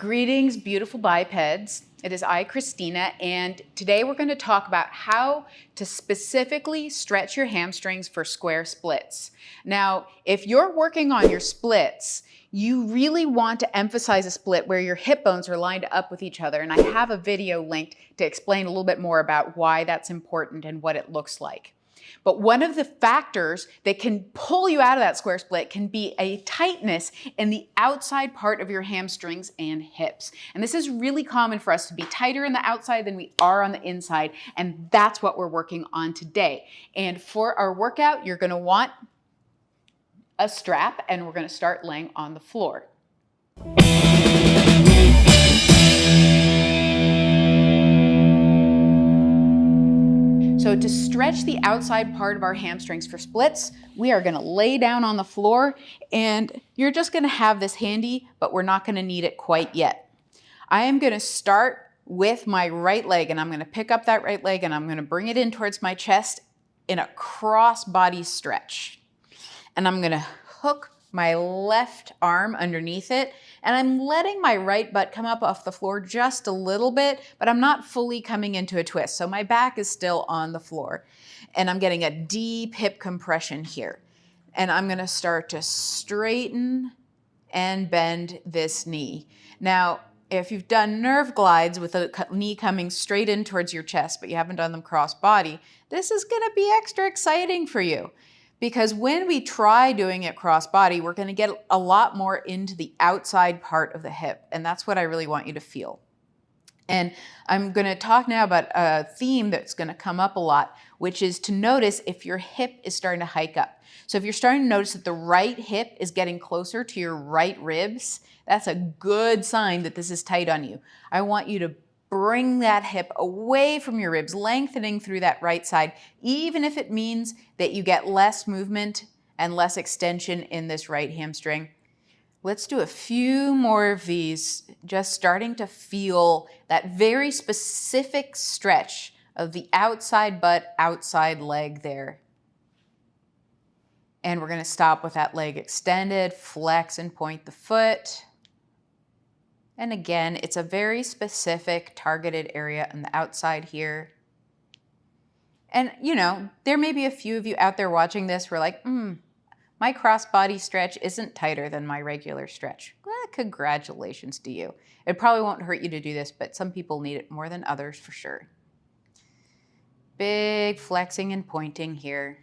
Greetings, beautiful bipeds. It is I, Kristina, and today we're going to talk about how to specifically stretch your hamstrings for square splits. Now, if you're working on your splits, you really want to emphasize a split where your hip bones are lined up with each other, and I have a video linked to explain a little bit more about why that's important and what it looks like. But one of the factors that can pull you out of that square split can be a tightness in the outside part of your hamstrings and hips. And this is really common for us to be tighter in the outside than we are on the inside. And that's what we're working on today. And for our workout, you're going to want a strap, and we're going to start laying on the floor. So to stretch the outside part of our hamstrings for splits, we are going to lay down on the floor, and you're just going to have this handy, but we're not going to need it quite yet. I am going to start with my right leg, and I'm going to pick up that right leg and I'm going to bring it in towards my chest in a cross body stretch. And I'm going to hook my left arm underneath it, and I'm letting my right butt come up off the floor just a little bit, but I'm not fully coming into a twist. So my back is still on the floor, and I'm getting a deep hip compression here. And I'm gonna start to straighten and bend this knee. Now, if you've done nerve glides with a knee coming straight in towards your chest, but you haven't done them cross body, this is gonna be extra exciting for you. Because when we try doing it cross body, we're going to get a lot more into the outside part of the hip. And that's what I really want you to feel. And I'm going to talk now about a theme that's going to come up a lot, which is to notice if your hip is starting to hike up. So if you're starting to notice that the right hip is getting closer to your right ribs, that's a good sign that this is tight on you. I want you to bring that hip away from your ribs, lengthening through that right side, even if it means that you get less movement and less extension in this right hamstring. Let's do a few more of these, just starting to feel that very specific stretch of the outside butt, outside leg there. And we're going to stop with that leg extended, flex and point the foot. And again, it's a very specific targeted area on the outside here. And you know, there may be a few of you out there watching this who are like, my cross-body stretch isn't tighter than my regular stretch. Well, congratulations to you. It probably won't hurt you to do this, but some people need it more than others for sure. Big flexing and pointing here.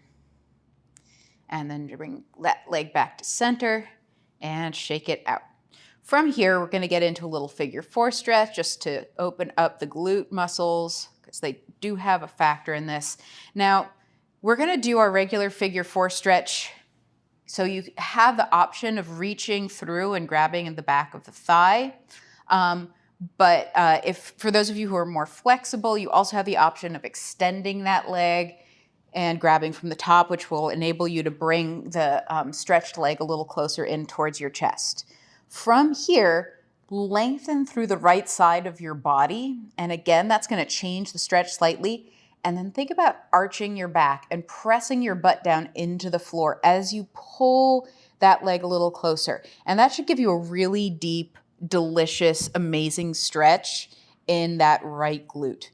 And then bring that leg back to center and shake it out. From here, we're going to get into a little figure 4 stretch just to open up the glute muscles because they do have a factor in this. Now, we're going to do our regular figure 4 stretch. So you have the option of reaching through and grabbing in the back of the thigh. But if for those of you who are more flexible, you also have the option of extending that leg and grabbing from the top, which will enable you to bring the stretched leg a little closer in towards your chest. From here, lengthen through the right side of your body. And again, that's going to change the stretch slightly. And then think about arching your back and pressing your butt down into the floor as you pull that leg a little closer. And that should give you a really deep, delicious, amazing stretch in that right glute.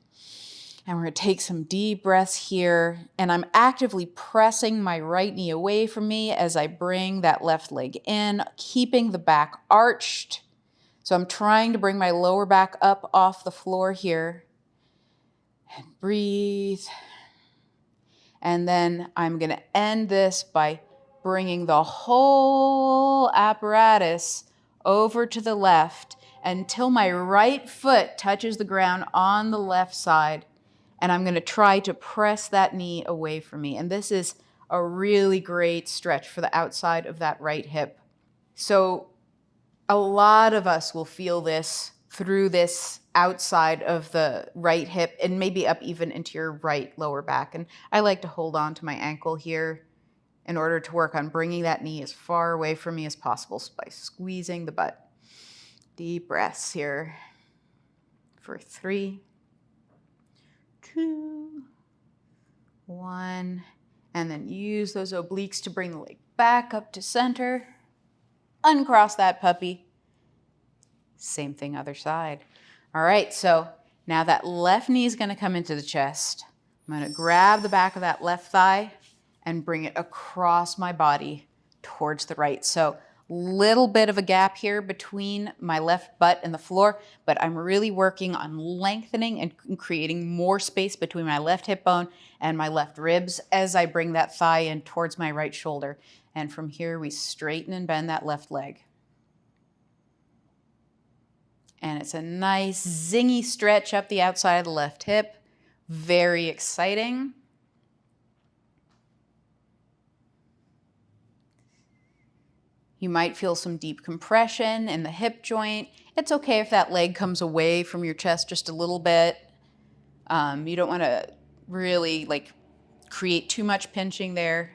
And we're going to take some deep breaths here. And I'm actively pressing my right knee away from me as I bring that left leg in, keeping the back arched. So I'm trying to bring my lower back up off the floor here. And breathe. And then I'm going to end this by bringing the whole apparatus over to the left until my right foot touches the ground on the left side. And I'm going to try to press that knee away from me. And this is a really great stretch for the outside of that right hip. So a lot of us will feel this through this outside of the right hip and maybe up even into your right lower back. And I like to hold on to my ankle here in order to work on bringing that knee as far away from me as possible by squeezing the butt. Deep breaths here for 3, 2, 1, and then use those obliques to bring the leg back up to center. Uncross that puppy. Same thing other side. All right, so now that left knee is gonna come into the chest. I'm gonna grab the back of that left thigh and bring it across my body towards the right. So little bit of a gap here between my left butt and the floor, but I'm really working on lengthening and creating more space between my left hip bone and my left ribs as I bring that thigh in towards my right shoulder. And from here, we straighten and bend that left leg. And it's a nice zingy stretch up the outside of the left hip. Very exciting. You might feel some deep compression in the hip joint. It's okay if that leg comes away from your chest just a little bit. You don't want to really create too much pinching there.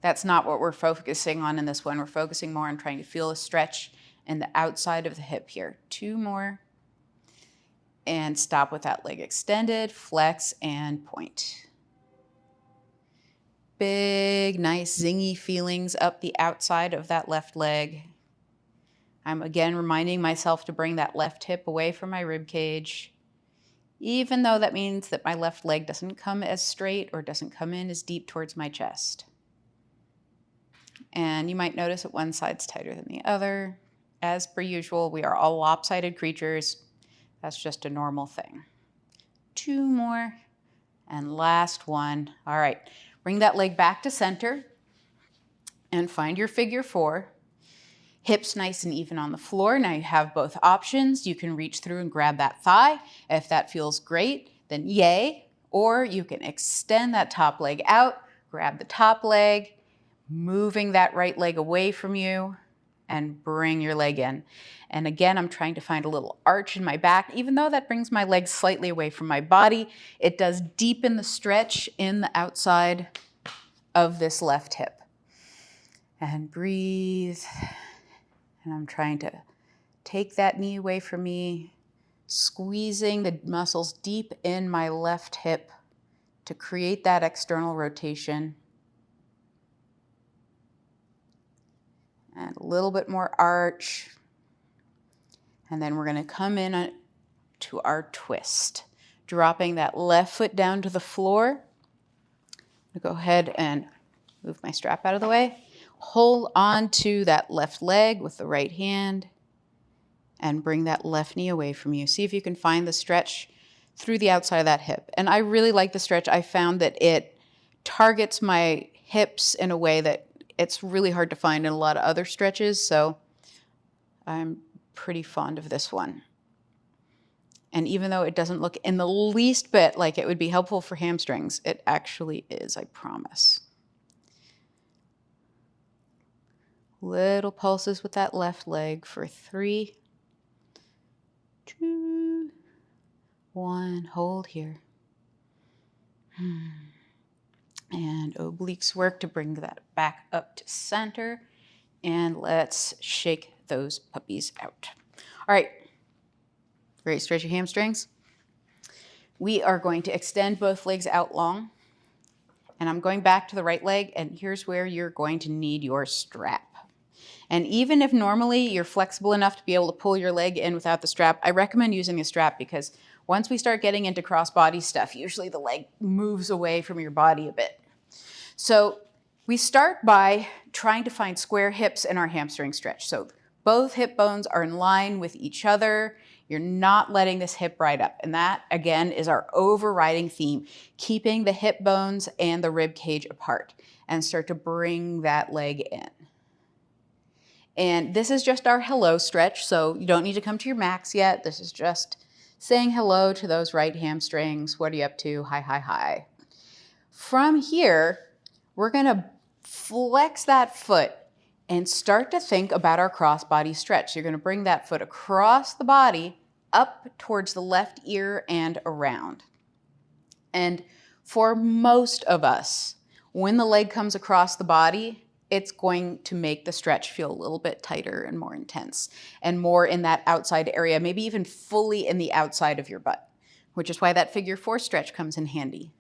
That's not what we're focusing on in this one. We're focusing more on trying to feel a stretch in the outside of the hip here. 2 more. And stop with that leg extended, flex, and point. Big, nice, zingy feelings up the outside of that left leg. I'm again reminding myself to bring that left hip away from my rib cage, even though that means that my left leg doesn't come as straight or doesn't come in as deep towards my chest. And you might notice that one side's tighter than the other. As per usual, we are all lopsided creatures. That's just a normal thing. 2 more, and last one. All right. Bring that leg back to center and find your figure 4. Hips nice and even on the floor. Now you have both options. You can reach through and grab that thigh. If that feels great, then yay. Or you can extend that top leg out, grab the top leg, moving that right leg away from you, and bring your leg in. And again, I'm trying to find a little arch in my back. Even though that brings my legs slightly away from my body, it does deepen the stretch in the outside of this left hip. And breathe. And I'm trying to take that knee away from me, squeezing the muscles deep in my left hip to create that external rotation. And a little bit more arch. And then we're going to come in to our twist, dropping that left foot down to the floor. I'll go ahead and move my strap out of the way. Hold on to that left leg with the right hand and bring that left knee away from you. See if you can find the stretch through the outside of that hip. And I really like the stretch. I found that it targets my hips in a way that it's really hard to find in a lot of other stretches. So I'm pretty fond of this one. And even though it doesn't look in the least bit like it would be helpful for hamstrings, it actually is, I promise. Little pulses with that left leg for 3, 2, 1. Hold here. And obliques work to bring that back up to center. And let's shake those puppies out. All right. Ready to stretch your hamstrings? We are going to extend both legs out long. And I'm going back to the right leg, and here's where you're going to need your strap. And even if normally you're flexible enough to be able to pull your leg in without the strap, I recommend using a strap because once we start getting into cross-body stuff, usually the leg moves away from your body a bit. So we start by trying to find square hips in our hamstring stretch. So both hip bones are in line with each other. You're not letting this hip ride up. And that, again, is our overriding theme, keeping the hip bones and the rib cage apart and start to bring that leg in. And this is just our hello stretch, so you don't need to come to your max yet. This is just saying hello to those right hamstrings. What are you up to? Hi, hi, hi. From here, we're going to flex that foot and start to think about our cross-body stretch. You're going to bring that foot across the body, up towards the left ear and around. And for most of us, when the leg comes across the body, it's going to make the stretch feel a little bit tighter and more intense and more in that outside area, maybe even fully in the outside of your butt, which is why that figure 4 stretch comes in handy.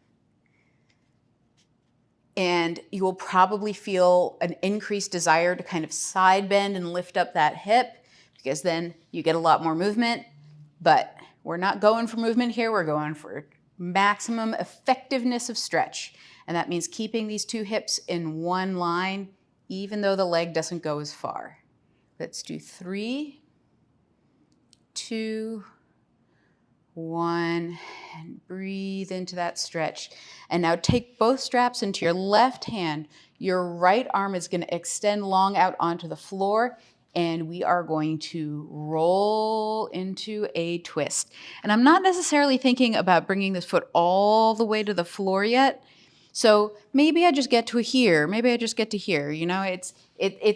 And you will probably feel an increased desire to kind of side bend and lift up that hip because then you get a lot more movement, but we're not going for movement here. We're going for maximum effectiveness of stretch. And that means keeping these two hips in one line, even though the leg doesn't go as far. Let's do 3, 2, 1, and breathe into that stretch. And now take both straps into your left hand. Your right arm is going to extend long out onto the floor, and we are going to roll into a twist. And I'm not necessarily thinking about bringing this foot all the way to the floor yet. So maybe I just get to here. Maybe I just get to here. You know, it's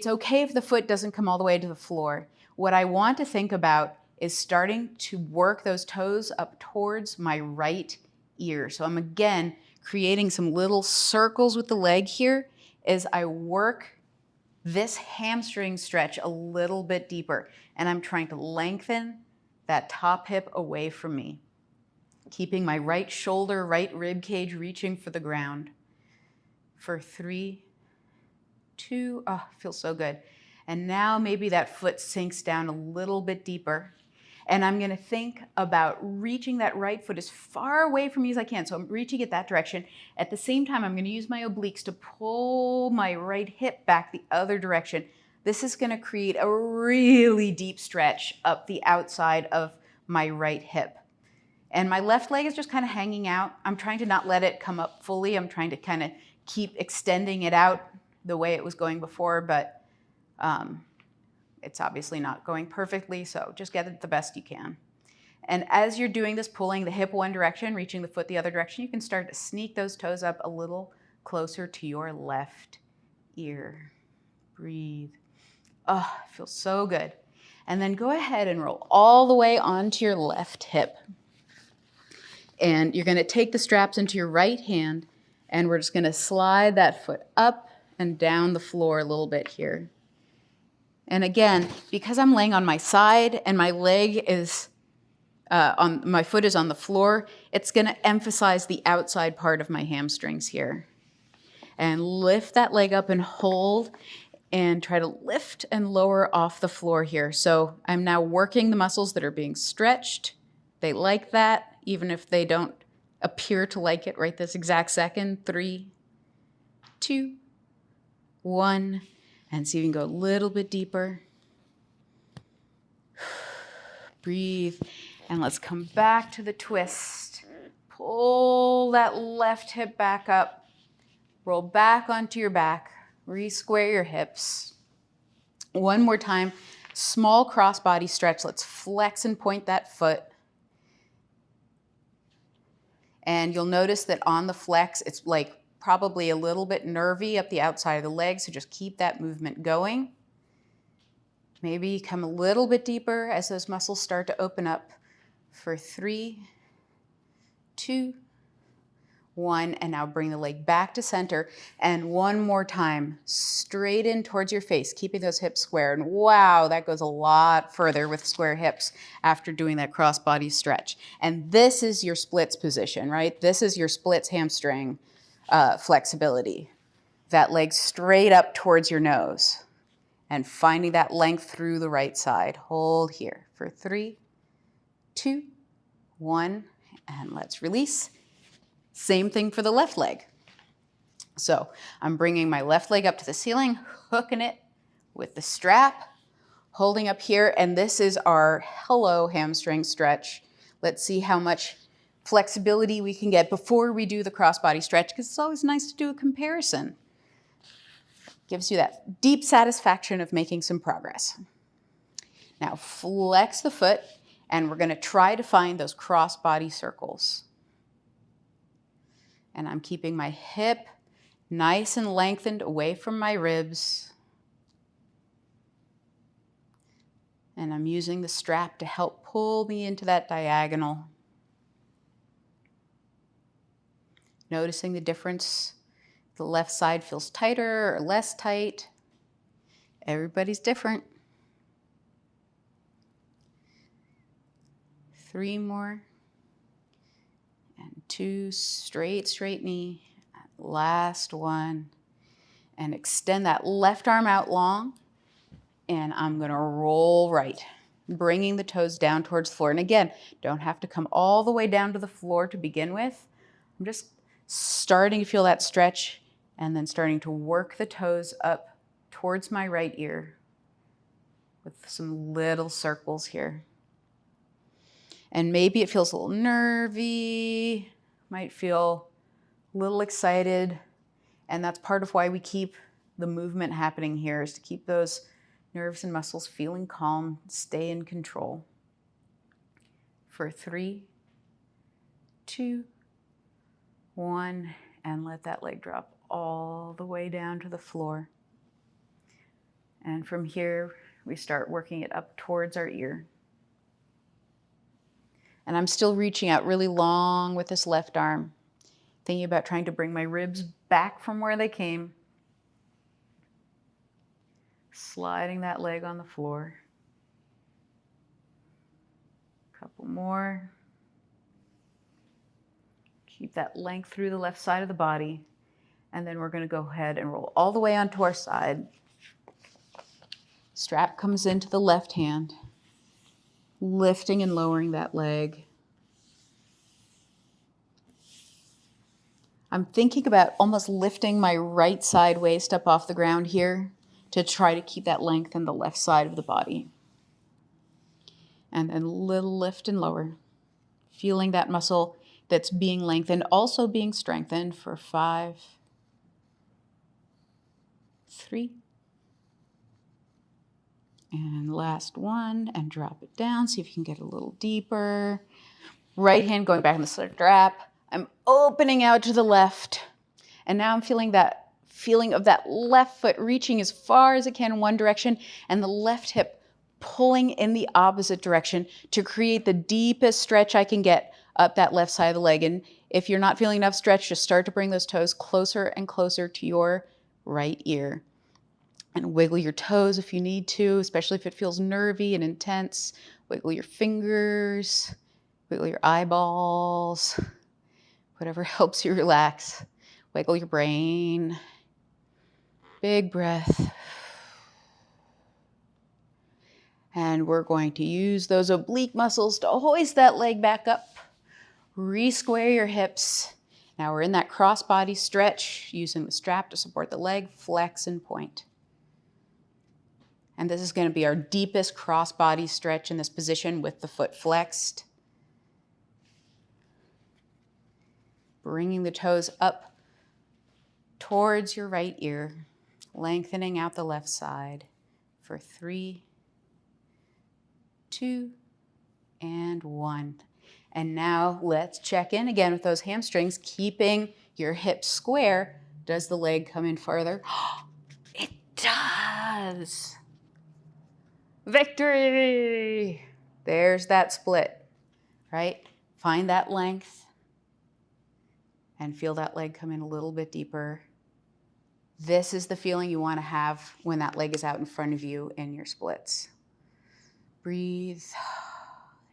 okay if the foot doesn't come all the way to the floor. What I want to think about is starting to work those toes up towards my right ear. So I'm again creating some little circles with the leg here as I work this hamstring stretch a little bit deeper. And I'm trying to lengthen that top hip away from me, keeping my right shoulder, right rib cage reaching for the ground. For 3, 2, oh, feels so good. And now maybe that foot sinks down a little bit deeper. And I'm gonna think about reaching that right foot as far away from me as I can. So I'm reaching it that direction. At the same time, I'm gonna use my obliques to pull my right hip back the other direction. This is gonna create a really deep stretch up the outside of my right hip. And my left leg is just kind of hanging out. I'm trying to not let it come up fully. I'm trying to kind of keep extending it out the way it was going before, but it's obviously not going perfectly, so just get it the best you can. And as you're doing this, pulling the hip one direction, reaching the foot the other direction, you can start to sneak those toes up a little closer to your left ear. Breathe. Oh, it feels so good. And then go ahead and roll all the way onto your left hip. And you're gonna take the straps into your right hand, and we're just gonna slide that foot up and down the floor a little bit here. And again, because I'm laying on my side and my leg is my foot is on the floor, it's going to emphasize the outside part of my hamstrings here. And lift that leg up and hold, and try to lift and lower off the floor here. So I'm now working the muscles that are being stretched. They like that, even if they don't appear to like it right this exact second. 3, 2, 1. And see if you can go a little bit deeper. Breathe. And let's come back to the twist. Pull that left hip back up. Roll back onto your back. Re-square your hips. One more time. Small cross-body stretch. Let's flex and point that foot. And you'll notice that on the flex, it's like probably a little bit nervy up the outside of the leg, so just keep that movement going. Maybe come a little bit deeper as those muscles start to open up. For 3, 2, 1, and now bring the leg back to center. And one more time, straight in towards your face, keeping those hips square. And wow, that goes a lot further with square hips after doing that cross-body stretch. And this is your splits position, right? This is your splits hamstring flexibility. That leg straight up towards your nose and finding that length through the right side. Hold here for 3, 2, 1, and let's release. Same thing for the left leg. So I'm bringing my left leg up to the ceiling, hooking it with the strap, holding up here, and this is our hello hamstring stretch. Let's see how much flexibility we can get before we do the crossbody stretch, because it's always nice to do a comparison. Gives you that deep satisfaction of making some progress. Now flex the foot, and we're going to try to find those crossbody circles. And I'm keeping my hip nice and lengthened away from my ribs. And I'm using the strap to help pull me into that diagonal. Noticing the difference. The left side feels tighter or less tight. Everybody's different. 3 more. And 2, straight knee. Last one. And extend that left arm out long. And I'm gonna roll right. bringing the toes down towards the floor. And again, don't have to come all the way down to the floor to begin with. I'm just starting to feel that stretch and then starting to work the toes up towards my right ear with some little circles here. And maybe it feels a little nervy, might feel a little excited. And that's part of why we keep the movement happening here, is to keep those nerves and muscles feeling calm, stay in control. For 3, 2, 1, and let that leg drop all the way down to the floor. And from here, we start working it up towards our ear. And I'm still reaching out really long with this left arm, thinking about trying to bring my ribs back from where they came. Sliding that leg on the floor. Couple more. Keep that length through the left side of the body. And then we're going to go ahead and roll all the way onto our side. Strap comes into the left hand, lifting and lowering that leg. I'm thinking about almost lifting my right side waist up off the ground here to try to keep that length in the left side of the body. And then little lift and lower, feeling that muscle that's being lengthened, also being strengthened for 5, 3, and last one, and drop it down. See if you can get a little deeper. Right hand going back in the strap. I'm opening out to the left. And now I'm feeling that feeling of that left foot reaching as far as it can in one direction and the left hip pulling in the opposite direction to create the deepest stretch I can get up that left side of the leg. And if you're not feeling enough stretch, just start to bring those toes closer and closer to your right ear. And wiggle your toes if you need to, especially if it feels nervy and intense. Wiggle your fingers, wiggle your eyeballs, whatever helps you relax. Wiggle your brain. Big breath. And we're going to use those oblique muscles to hoist that leg back up. Re-square your hips. Now we're in that cross-body stretch, using the strap to support the leg, flex and point. And this is going to be our deepest cross-body stretch in this position with the foot flexed. Bringing the toes up towards your right ear, lengthening out the left side for 3, 2, and 1. And now let's check in again with those hamstrings, keeping your hips square. Does the leg come in further? It does. Victory! There's that split, right? Find that length and feel that leg come in a little bit deeper. This is the feeling you want to have when that leg is out in front of you in your splits. Breathe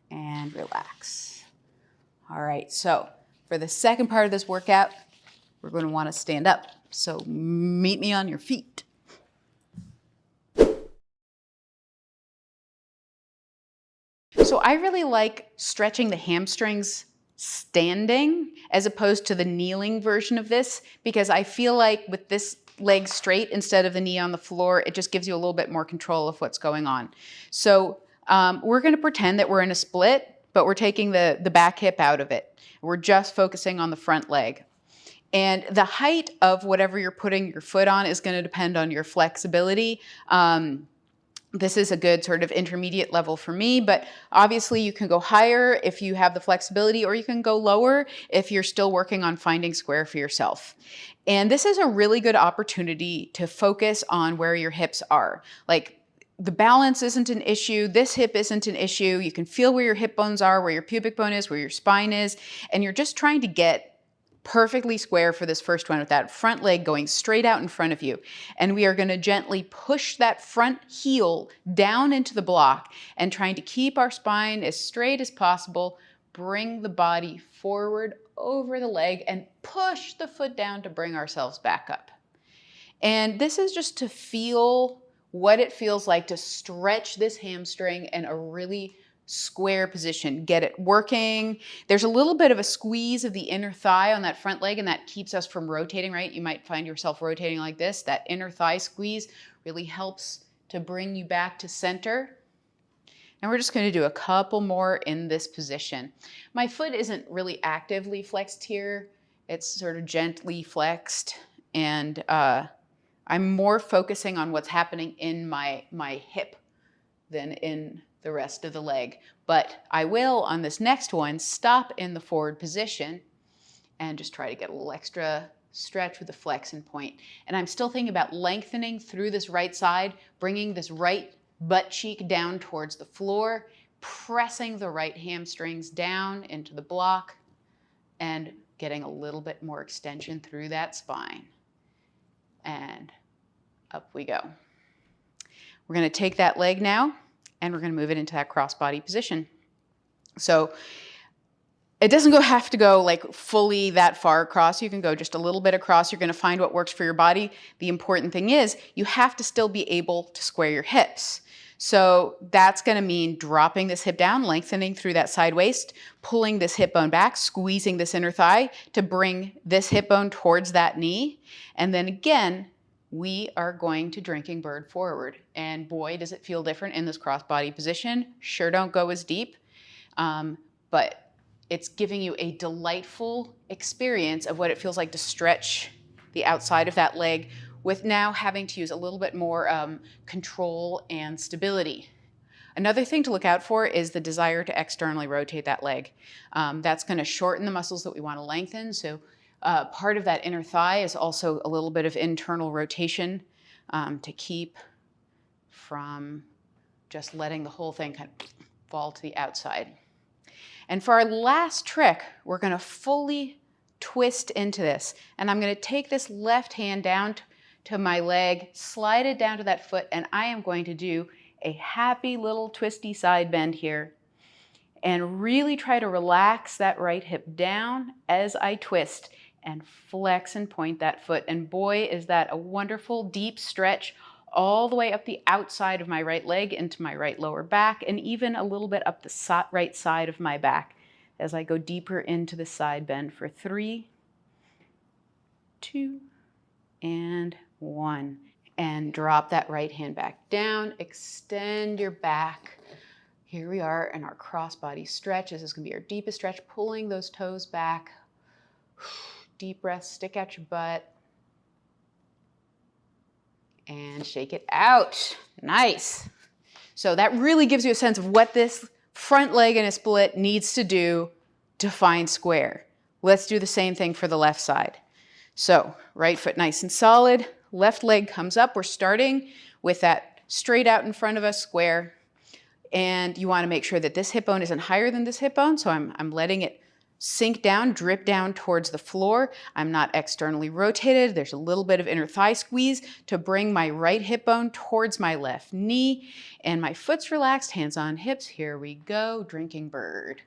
and relax. All right, so for the second part of this workout, we're going to want to stand up. So meet me on your feet. So I really like stretching the hamstrings standing as opposed to the kneeling version of this, because I feel like with this leg straight instead of the knee on the floor, it just gives you a little bit more control of what's going on. So we're going to pretend that we're in a split, but we're taking the back hip out of it. We're just focusing on the front leg. And the height of whatever you're putting your foot on is going to depend on your flexibility. This is a good sort of intermediate level for me, but obviously you can go higher if you have the flexibility, or you can go lower if you're still working on finding square for yourself. And this is a really good opportunity to focus on where your hips are. Like, the balance isn't an issue. This hip isn't an issue. You can feel where your hip bones are, where your pubic bone is, where your spine is, and you're just trying to get perfectly square for this first one with that front leg going straight out in front of you. And we are going to gently push that front heel down into the block and trying to keep our spine as straight as possible. Bring the body forward over the leg and push the foot down to bring ourselves back up. And this is just to feel what it feels like to stretch this hamstring in a really square position. Get it working. There's a little bit of a squeeze of the inner thigh on that front leg, and that keeps us from rotating, right? You might find yourself rotating like this. That inner thigh squeeze really helps to bring you back to center. And we're just going to do a couple more in this position. My foot isn't really actively flexed here. It's sort of gently flexed, and I'm more focusing on what's happening in my hip than in the rest of the leg. But I will, on this next one, stop in the forward position and just try to get a little extra stretch with the flex and point. And I'm still thinking about lengthening through this right side, bringing this right butt cheek down towards the floor, pressing the right hamstrings down into the block, and getting a little bit more extension through that spine. And up we go. We're going to take that leg now, and we're going to move it into that crossbody position. So it doesn't have to go like fully that far across. You can go just a little bit across. You're going to find what works for your body. The important thing is you have to still be able to square your hips. So that's going to mean dropping this hip down, lengthening through that side waist, pulling this hip bone back, squeezing this inner thigh to bring this hip bone towards that knee. And then again, we are going to drinking bird forward. And boy, does it feel different in this crossbody position. Sure don't go as deep, but it's giving you a delightful experience of what it feels like to stretch the outside of that leg with now having to use a little bit more control and stability. Another thing to look out for is the desire to externally rotate that leg. That's going to shorten the muscles that we want to lengthen. So part of that inner thigh is also a little bit of internal rotation to keep from just letting the whole thing kind of fall to the outside. And for our last trick, we're going to fully twist into this. And I'm going to take this left hand down to my leg, slide it down to that foot, and I am going to do a happy little twisty side bend here and really try to relax that right hip down as I twist and flex and point that foot. And boy, is that a wonderful deep stretch all the way up the outside of my right leg into my right lower back, and even a little bit up the right side of my back as I go deeper into the side bend for 3, 2, and 1. And drop that right hand back down, extend your back. Here we are in our crossbody stretch. This is going to be our deepest stretch, pulling those toes back. Deep breath, stick out your butt. And shake it out. Nice. So that really gives you a sense of what this front leg in a split needs to do to find square. Let's do the same thing for the left side. So right foot nice and solid, left leg comes up. We're starting with that straight out in front of us square. And you want to make sure that this hip bone isn't higher than this hip bone. So I'm letting it sink down, drip down towards the floor. I'm not externally rotated. There's a little bit of inner thigh squeeze to bring my right hip bone towards my left knee. And my foot's relaxed, hands on hips. Here we go, drinking bird.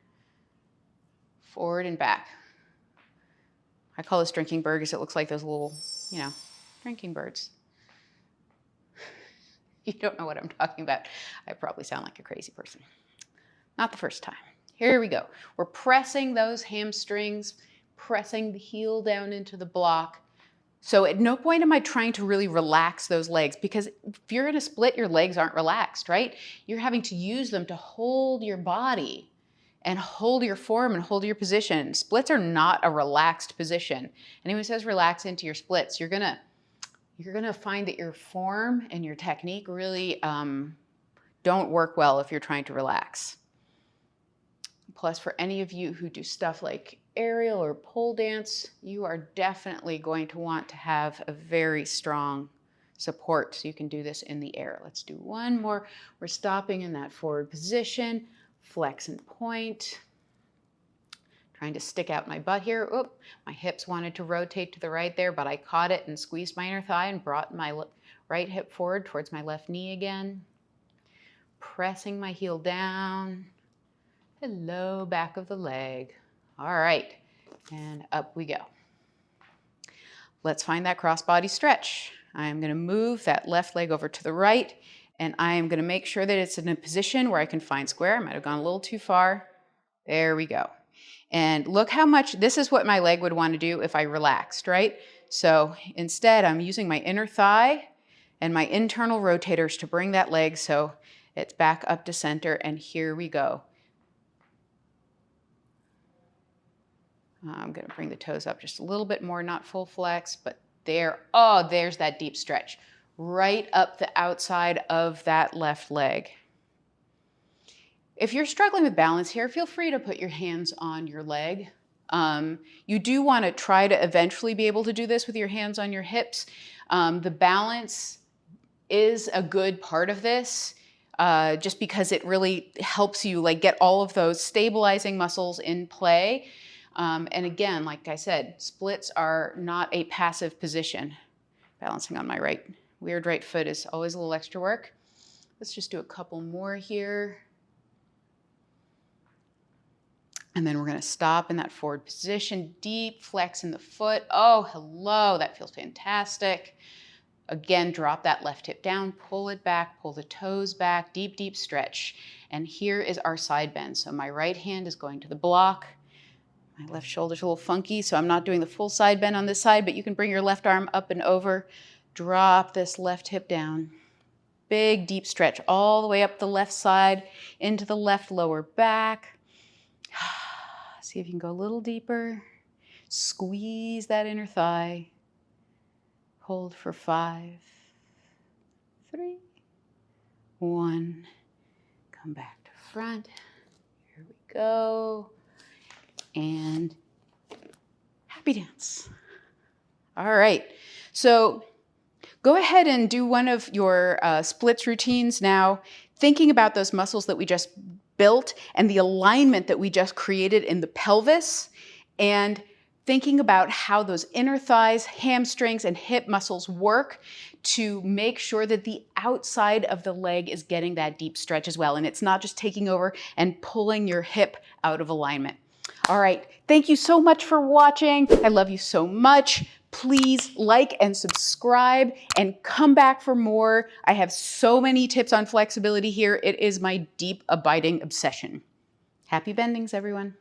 Forward and back. I call this drinking bird because it looks like those little, drinking birds. You don't know what I'm talking about. I probably sound like a crazy person. Not the first time. Here we go. We're pressing those hamstrings, pressing the heel down into the block. So at no point am I trying to really relax those legs, because if you're in a split, your legs aren't relaxed, right? You're having to use them to hold your body and hold your form and hold your position. Splits are not a relaxed position. Anyone who says relax into your splits, you're gonna find that your form and your technique really don't work well if you're trying to relax. Plus, for any of you who do stuff like aerial or pole dance, you are definitely going to want to have a very strong support so you can do this in the air. Let's do one more. We're stopping in that forward position, flex and point. Trying to stick out my butt here. Oop, my hips wanted to rotate to the right there, but I caught it and squeezed my inner thigh and brought my right hip forward towards my left knee again. Pressing my heel down. Hello, back of the leg. All right, and up we go. Let's find that crossbody stretch. I'm gonna move that left leg over to the right, and I am gonna make sure that it's in a position where I can find square. I might have gone a little too far. There we go. And look how much, this is what my leg would want to do if I relaxed, right? So instead, I'm using my inner thigh and my internal rotators to bring that leg so it's back up to center, and here we go. I'm gonna bring the toes up just a little bit more, not full flex, but there, oh, there's that deep stretch, right up the outside of that left leg. If you're struggling with balance here, feel free to put your hands on your leg. You do want to try to eventually be able to do this with your hands on your hips. The balance is a good part of this, just because it really helps you like get all of those stabilizing muscles in play. And again, like I said, splits are not a passive position. Balancing on my weird right foot is always a little extra work. Let's just do a couple more here. And then we're going to stop in that forward position, deep flex in the foot. Oh, hello, that feels fantastic. Again, drop that left hip down, pull it back, pull the toes back, deep, deep stretch. And here is our side bend. So my right hand is going to the block. My left shoulder's a little funky, so I'm not doing the full side bend on this side, but you can bring your left arm up and over. Drop this left hip down. Big, deep stretch all the way up the left side into the left lower back. See if you can go a little deeper. Squeeze that inner thigh. Hold for 5, 3, 1. Come back to front. Here we go. And happy dance. All right. So go ahead and do one of your splits routines now, thinking about those muscles that we just built and the alignment that we just created in the pelvis, and thinking about how those inner thighs, hamstrings, and hip muscles work to make sure that the outside of the leg is getting that deep stretch as well. And it's not just taking over and pulling your hip out of alignment. All right, thank you so much for watching. I love you so much. Please like and subscribe and come back for more. I have so many tips on flexibility here. It is my deep, abiding obsession. Happy bendings, everyone.